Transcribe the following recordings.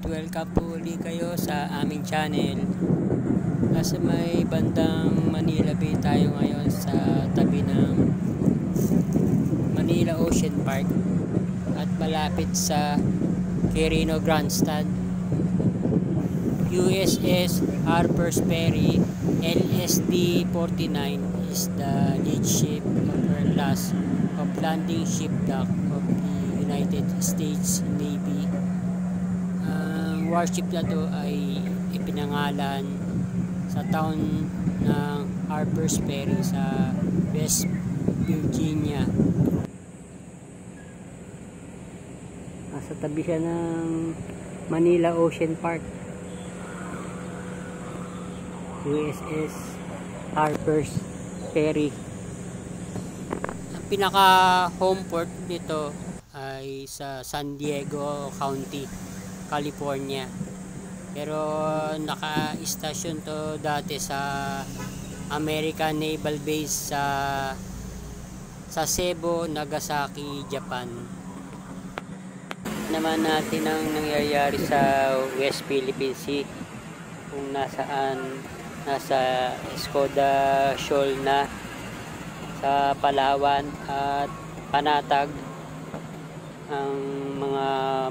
welcome po ulit kayo sa aming channel. Nasa may bandang Manila Bay tayo ngayon sa tabi ng Manila Ocean Park at malapit sa Quirino Grandstand. USS Harper's Ferry LSD-49 is the lead ship of her class of landing ship dock of the United States Navy. Ang warship na to ay ipinangalan sa town ng Harper's Ferry sa West Virginia. Nasa tabi siya ng Manila Ocean Park. USS Harper's Ferry. Ang pinaka home port nito ay sa San Diego County, California. Pero naka-station to dati sa American Naval Base sa Sasebo, Nagasaki, Japan. Naman natin ang nangyayari sa West Philippine Sea, kung nasaan, nasa Escoda Shoal na sa Palawan at Panatag ang mga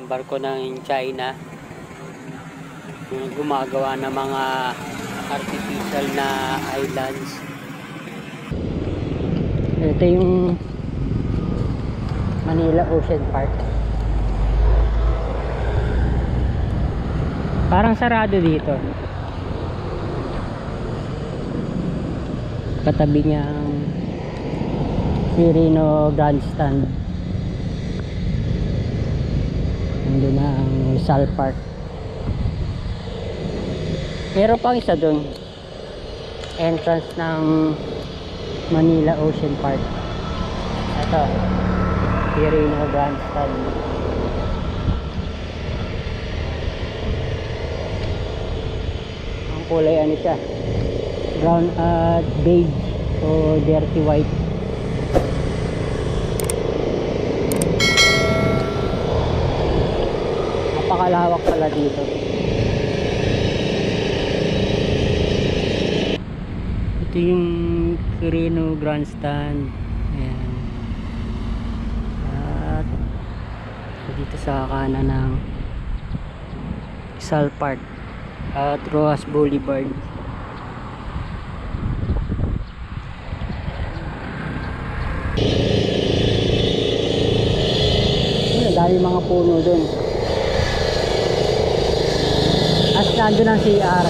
barko ng China gumagawa ng mga artificial na islands. Ito yung Manila Ocean Park. Parang sarado dito. Katabi niya ang Quirino Grandstand. Nandun na ang Rizal Park. Meron pang isa dun, entrance ng Manila Ocean Park. Ito, Quirino Grandstand. Ang kulay ano siya, brown at beige o dirty white. Napakalawak pala dito. Ito yung Quirino Grandstand. Ayan. At dito sa kanan ng Rizal Park at Rojas Boulevard. Dami mga puno dun. As nandun ang CR.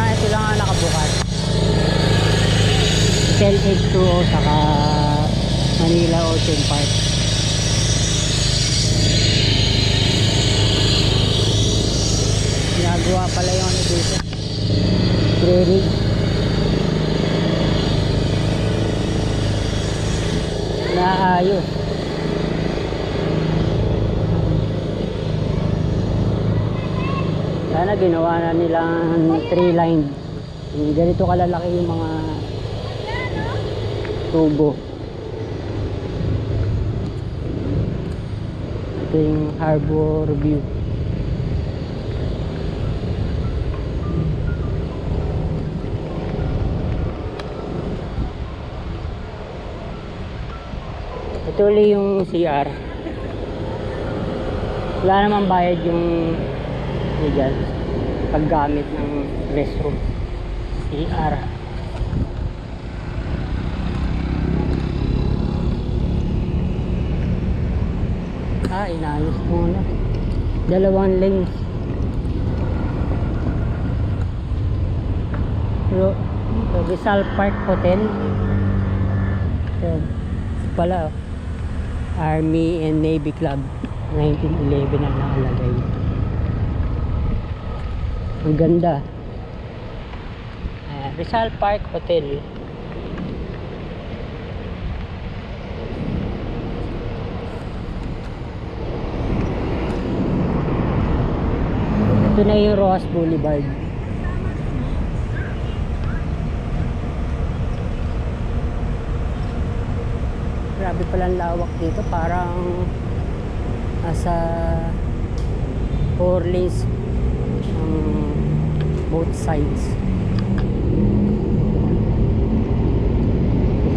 Ito lang ang nakabukas. Shell H2O saka Manila Ocean Park. Ginagawa pala yung ano dito, drilling. Naayos. Sana ginawa na nilang 3 line. Ganito kalalaki yung mga tubo. Ito yung harbor view. Ito ulit yung CR. Wala namang bayad yung dyan paggamit ng restroom. CR. Inayos muna. 2 lanes. Rizal Park Hotel. Ito pala, Army and Navy Club 1911 ang nakalagay. Ang ganda. Rizal Park Hotel. Ito na yung Rojas Boulevard. Grabe palang lawak dito, parang nasa 4 lanes both sides.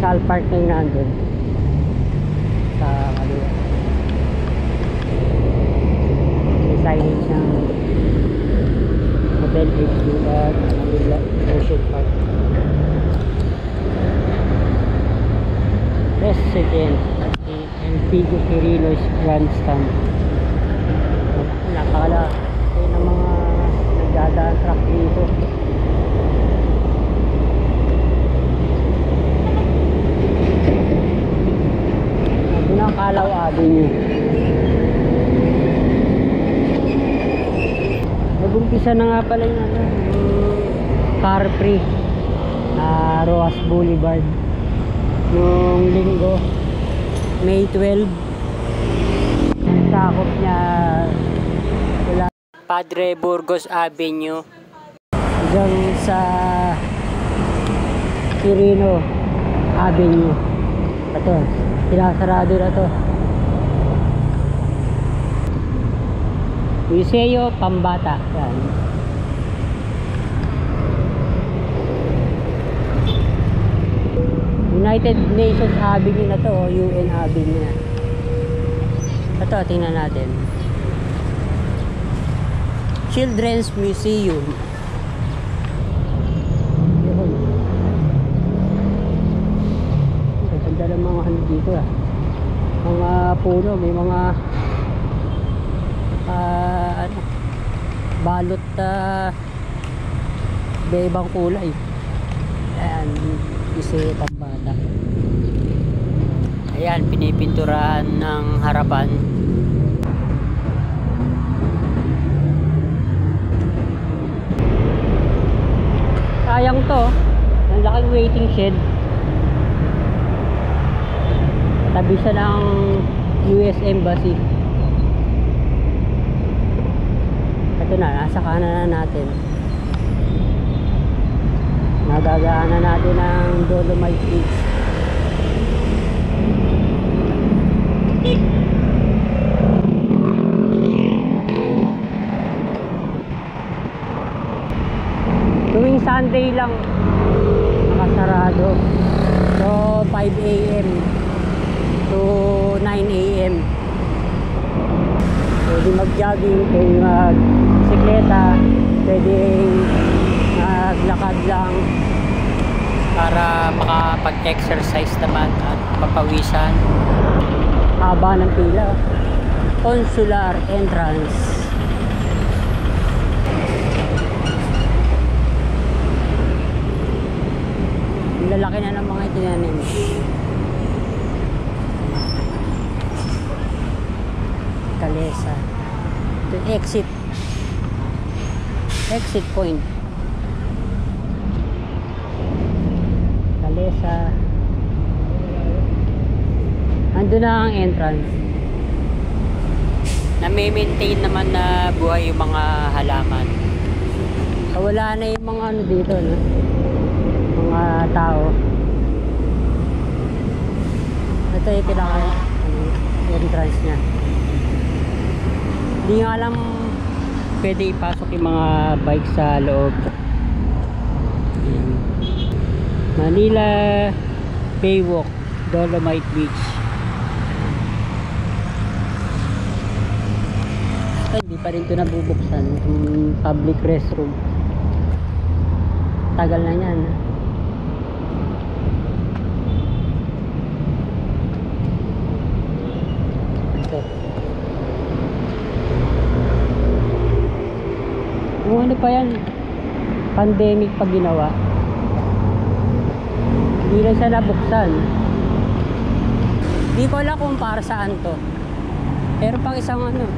Sal Park na yung nandun sa kaliwa. May signage ng Hotel HQ at Ocean Park. Residence at the LPG Quirilos Grandstand. Nakakala kayo ng mga nagdadaan truck dito. Ito na Calao Avenue. Nag-umpisa na nga pala yung car free na Roas Boulevard nung linggo, May 12. Ang sakop niya wala Padre Burgos Avenue hanggang sa Quirino Avenue. Ito, sinasarado na to. Museo Pambata. Yan. United Nations Avenue na to, UN Avenue na. Ito, tingnan natin. Children's Museum. Yun. Ganda ng mga ano dito ah. Mga puno, may mga ano, balot iba-ibang kulay. Ayan, kasi Pambata. Ayan, pinipinturahan ng harapan. Sayang to, ang laking waiting shed. Tabi siya ng US Embassy. Ito na, nasa kanan na natin. Nagagaanan natin ang Dolomite Beach. Tuwing Sunday lang nakasarado. So 5 AM to 9 AM. Pwede mag-jogging, pwede mag-bisikleta, pwede maglakad lang para makapag-exercise naman at mapawisan. Haba ng pila. Consular entrance. Lalaki na ng mga itinanim. Calesa. Ito exit point. Calesa. Andun na ang entrance. Na-maintain naman na buhay yung mga halaman. Wala na yung mga ano dito, no? Mga tao. Ito yung pinaka entrance nya. Hindi nga alam pwede ipasok yung mga bike sa loob. Manila Baywalk, Dolomite Beach. Hindi pa rin ito nabubuksan yung public restroom. Tagal na yan. Ito. Kung ano pa yan, pandemic pa ginawa. Hindi na siya nabuksan. Hindi ko alam kung para saan to. Pero pang isang ano,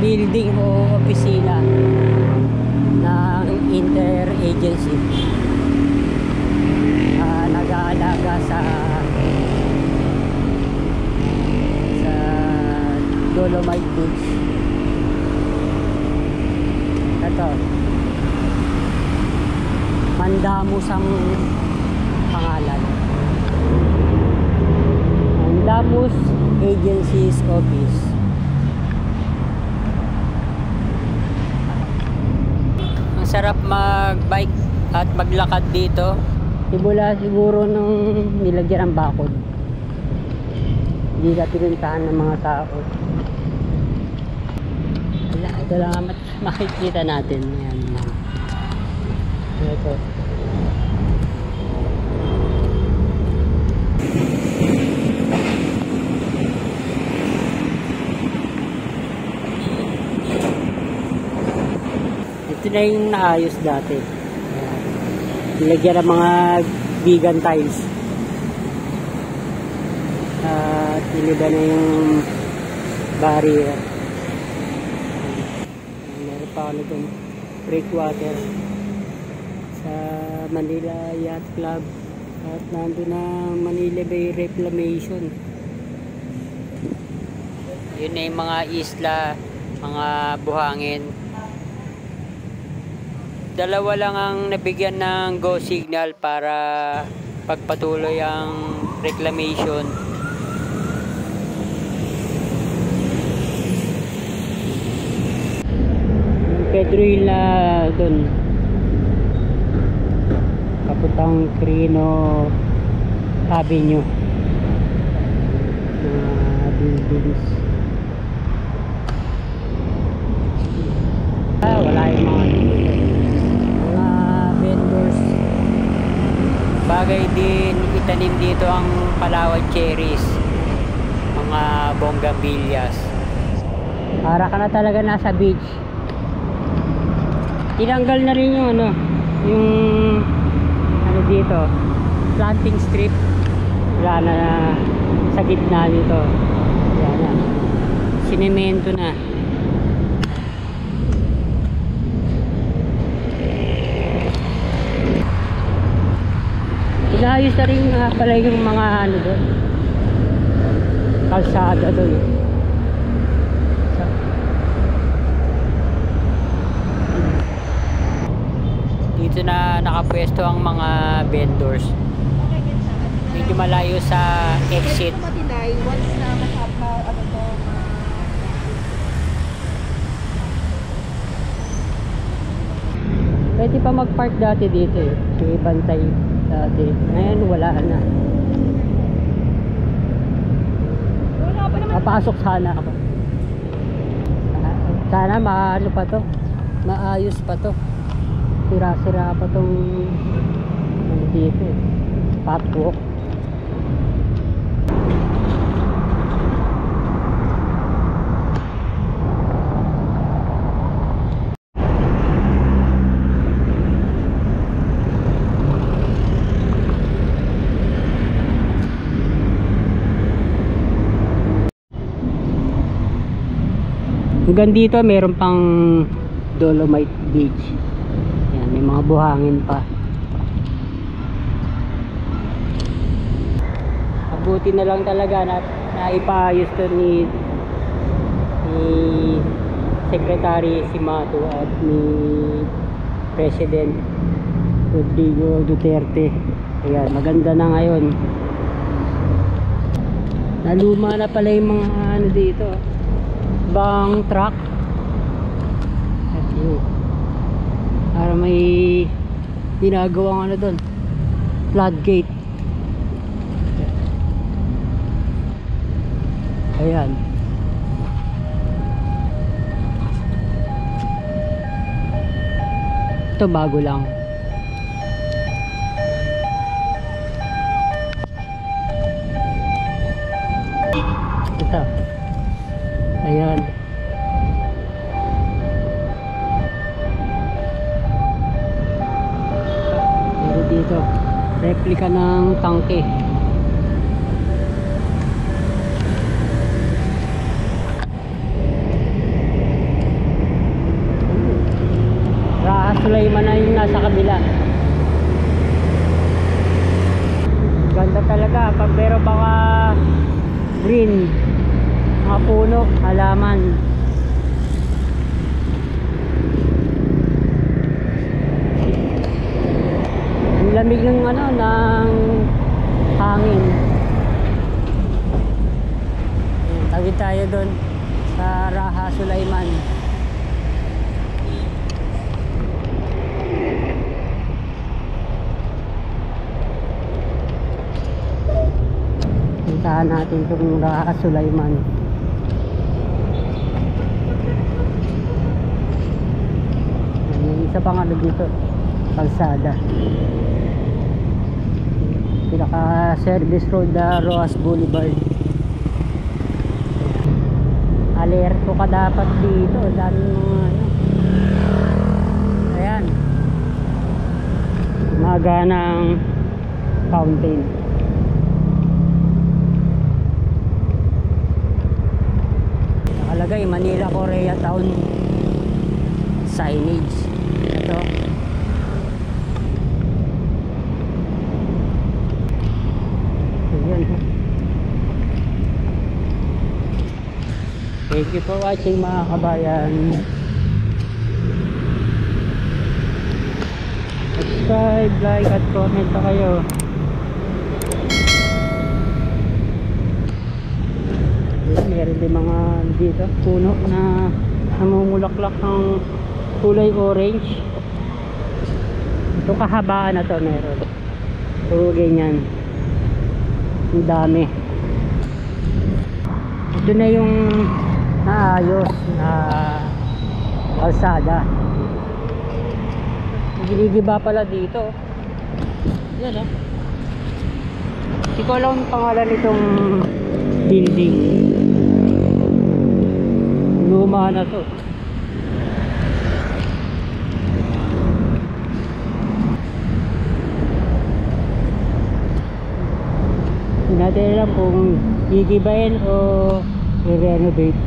building o opisina ng interagency nag-aalaga sa Dolomite Beach. Ito, Mandamus ang pangalan. agency's office. Ang sarap mag-bike at maglakad dito. Simula siguro nung nilagyan ng bakod. Hindi na pinuntahan ng mga tao. Ito lang ang makikita natin. Ayan. Ito. Ito na yung naayos dati. Nilagyan ng mga vegan tiles. At iniba na yung barrier. Meron pa ako doon breakwater sa Manila Yacht Club. At nandun na Manila Bay Reclamation. Yun na yung mga isla, mga buhangin. Dalawa lang ang nabigyan ng go signal para pagpatuloy ang reclamation. Pedro Hill na doon papuntang Quirino Avenue, buildings. Wala yung mga vendors. Bagay din itanim dito ang Palawan cherries, mga bonggambillas. Para ka na talaga nasa beach. Tinanggal na rin yung ano dito, planting strip. Wala na sa gitna dito. Wala na. Sinemento na. Inayos na rin pala yung mga ano doon, kalsada doon. Dito na nakapwesto ang mga vendors. Medyo malayo sa exit. Pwede pa mag-park dati dito eh. May bantay dati. Ngayon wala na. Papasok sana ako. Sana maano pa to. Maayos pa to. Sira-sira pa tong dito eh. Patwalk. Hanggang dito meron pang Dolomite Beach. Yan, may mga buhangin pa. Mabuti na lang talaga na ipaayos to ni Secretary Simato at ni President Rodrigo Duterte. Ayan, maganda na ngayon. Naluma na pala yung mga ano dito, bang truck. Para may ginagawang ano doon, floodgate. Ayan. Ito bago lang. Ito. Ayan. Meron dito replika ng tangke. Raha Sulaiman na yung nasa kabila. Ganda talaga pag meron baka green, mga puno, halaman. Ang lamig ng ano, ng hangin. tayo doon sa Raha Sulaiman. Puntahan natin itong Raha Sulaiman. May isa pang ano dito, kalsada. Pinaka service road na Roas Boulevard. Alerto ka dapat dito, dami mga ano. Ayan, maganang fountain. Nakalagay Manila Korea Town signage. Ito, ayan. Thank you for watching mga kabayan. Subscribe, like at comment na kayo. Meron din mga dito puno na namumulaklak ng kulay orange. Ito kahabaan na to meron. So ganyan. Ang dami. Ito na yung naayos na kalsada. Ginigiba pala dito. Yan, oh. Hindi ko alam ang pangalan nitong building. Luma na to. Hindi natin alam kung gigibain o i-renovate.